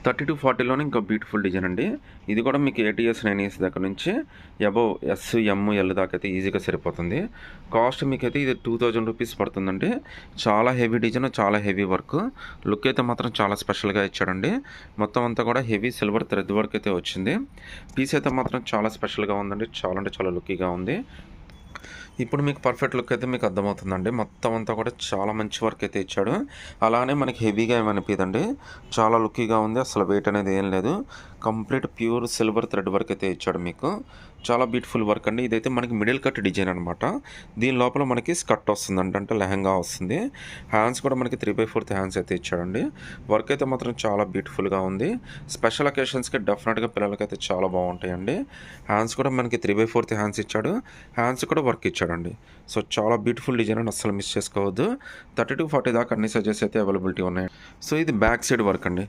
30-40లోనే ఇంకా beautiful design అండి. ఇది కూడా మీకు ATS 9S దగ్గర నుంచి అబోవ్ S, M, L దాకా అయితే ఈజీగా సరిపోతుంది. కాస్ట్ మీకైతే ఇది 2000 రూపీస్ పడుతుందండి. చాలా హెవీ డిజైన్, చాలా హెవీ వర్క్. లుక్ అయితే మాత్రం చాలా స్పెషల్గా ఇచ్చాడండి. మొత్తం అంతా కూడా హెవీ సిల్వర్ థ్రెడ్ వర్క్ అయితే వచ్చింది. పీస్ అయితే మాత్రం చాలా స్పెషల్గా ఉందండి. చాలా అంటే చాలా లుక్కీగా ఉంది. ఇప్పుడు మీకు పర్ఫెక్ట్ లుక్ అయితే మీకు అర్థమవుతుందండి. మొత్తం అంతా కూడా చాలా మంచి వర్క్ అయితే ఇచ్చాడు. అలానే మనకి హెవీగా ఏమనిపియదండి. చాలా లుక్కీగా ఉంది. అసలు వెయిట్ అనేది ఏం లేదు. Complete pure silver thread work అయితే ఇచ్చాడు మీకు. చాలా బ్యూటిఫుల్ వర్క్ అండి. ఇదైతే మనకి మిడిల్ కట్ డిజైన్ అనమాట. దీని లోపల మనకి స్కర్ట్ వస్తుందండి, అంటే లెహంగా వస్తుంది. హ్యాండ్స్ కూడా మనకి 3/4 హ్యాండ్స్ అయితే ఇచ్చాడండి. వర్క్ అయితే మాత్రం చాలా బ్యూటిఫుల్గా ఉంది. స్పెషల్ అకేషన్స్కి డెఫినెట్గా పిల్లలకైతే చాలా బాగుంటాయండి. హ్యాండ్స్ కూడా మనకి 3/4 హ్యాండ్స్ ఇచ్చాడు. హ్యాండ్స్ కూడా వర్క్ ఇచ్చాడండి. సో చాలా బ్యూటిఫుల్ డిజైన్ అని అస్సలు మిస్ చేసుకోవద్దు. 30-40 దాకా అన్ని సైజెస్ అయితే అవైలబిలిటీ ఉన్నాయి. సో ఇది బ్యాక్ సైడ్ వర్క్ అండి.